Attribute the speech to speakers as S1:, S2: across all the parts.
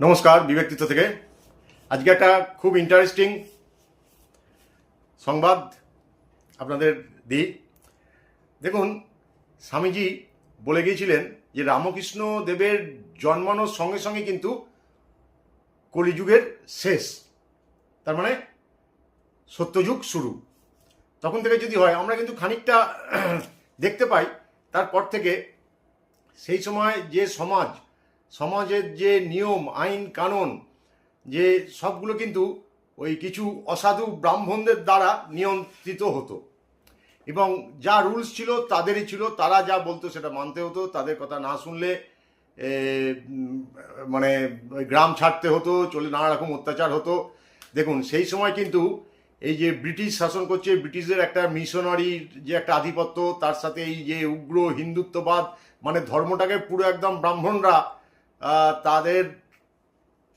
S1: নমস্কার, বিব্যক্তিত্ব থেকে আজকে একটা খুব ইন্টারেস্টিং সংবাদ আপনাদের দিই। দেখুন, স্বামীজি বলে গিয়েছিলেন যে রামকৃষ্ণ দেবের জন্মানোর সঙ্গে সঙ্গে কিন্তু কলিযুগের শেষ, তার মানে সত্যযুগ শুরু। তখন থেকে যদি হয়, আমরা কিন্তু খানিকটা দেখতে পাই তারপর থেকে সেই সময় যে সমাজের যে নিয়ম আইন কানুন, যে সবগুলো কিন্তু ওই কিছু অসাধু ব্রাহ্মণদের দ্বারা নিয়ন্ত্রিত হতো এবং যা রুলস ছিল তাদেরই ছিল, তারা যা বলতো সেটা মানতে হতো, তাদের কথা না শুনলে মানে ওই গ্রাম ছাড়তে হতো, চলে নানা রকম অত্যাচার হতো। দেখুন, সেই সময় কিন্তু এই যে ব্রিটিশ শাসন করছে, ব্রিটিশদের একটা মিশনারির যে একটা আধিপত্য, তার সাথে এই যে উগ্র হিন্দুত্ববাদ, মানে ধর্মটাকে পুরো একদম ব্রাহ্মণরা তাদের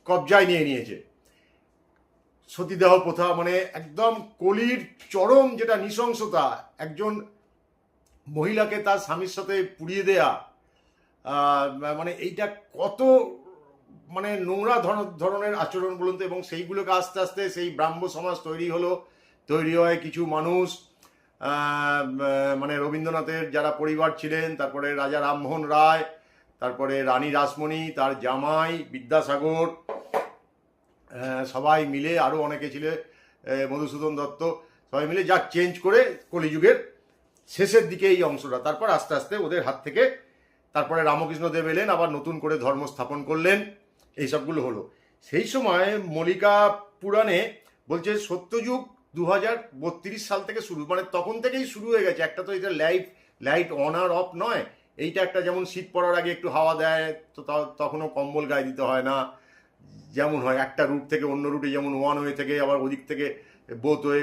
S1: কবজায় নিয়ে নিয়েছে। সতীদাহ প্রথা, মানে একদম কলির চরম যেটা নৃশংসতা, একজন মহিলাকে তার স্বামীর সাথে পুড়িয়ে দেয়া, মানে এইটা কত মানে নোংরা ধরনের আচরণ বলুন তো। এবং সেইগুলোকে আস্তে আস্তে সেই ব্রাহ্ম সমাজ তৈরি হয় কিছু মানুষ, মানে রবীন্দ্রনাথের যারা পরিবার ছিলেন, তারপরে রাজা রামমোহন রায়, তারপরে রানী রাসমণি, তার জামাই বিদ্যাসাগর, সবাই মিলে, আরও অনেকে ছিল, মধুসূদন দত্ত, সবাই মিলে যা চেঞ্জ করে কলিযুগের শেষের দিকে এই অংশটা। তারপর আস্তে আস্তে ওদের হাত থেকে তারপরে রামকৃষ্ণ দেব এলেন, আবার নতুন করে ধর্ম স্থাপন করলেন, এই সবগুলো হলো। সেই সময় মল্লিকা পুরাণে বলছে সত্যযুগ 2032 সাল থেকে শুরু, মানে তখন থেকেই শুরু হয়ে গেছে। একটা তো এটা লাইট অন আর অফ নয়, এইটা একটা যেমন শীত পড়ার আগে একটু হাওয়া দেয়, তো তখনও কম্বল গায়ে দিতে হয় না, যেমন হয় একটা রুট থেকে অন্য রুটে, যেমন ওয়ান ওয়ে থেকে আবার ওদিক থেকে বোথ ওয়ে,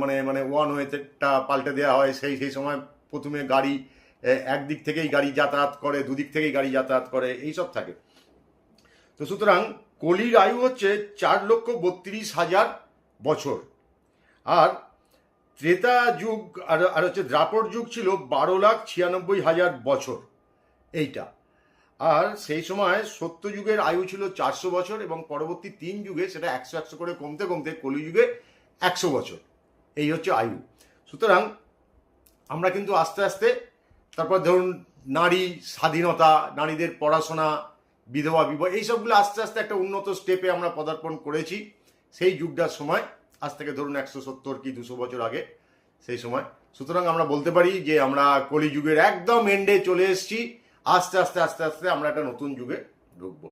S1: মানে ওয়ান ওয়েটা পাল্টে দেওয়া হয়। সেই সময় প্রথমে গাড়ি একদিক থেকেই গাড়ি যাতায়াত করে, দুদিক থেকেই গাড়ি যাতায়াত করে, এইসব থাকে। তো সুতরাং কলির আয়ু হচ্ছে 4,32,000 বছর। আর ত্রেতা যুগ আর হচ্ছে দ্রাপর যুগ ছিল 12,96,000 বছর এইটা। আর সেই সময় সত্যযুগের আয়ু ছিল 400 বছর, এবং পরবর্তী 3 যুগে সেটা 100 করে কমতে কমতে কলিযুগে 100 বছর, এই হচ্ছে আয়ু। সুতরাং আমরা কিন্তু আস্তে আস্তে, তারপর ধরুন নারী স্বাধীনতা, নারীদের পড়াশোনা, বিধবা বিবাহ, এইসবগুলো আস্তে আস্তে একটা উন্নত স্টেপে আমরা পদার্পণ করেছি সেই যুগটার সময়, আজ থেকে ধরুন 170 কি 200 বছর আগে সেই সময়। সুতরাং আমরা বলতে পারি যে আমরা কলিযুগের একদম এন্ডে চলে এসেছি। আস্তে আস্তে আমরা একটা নতুন যুগে ঢুকবো।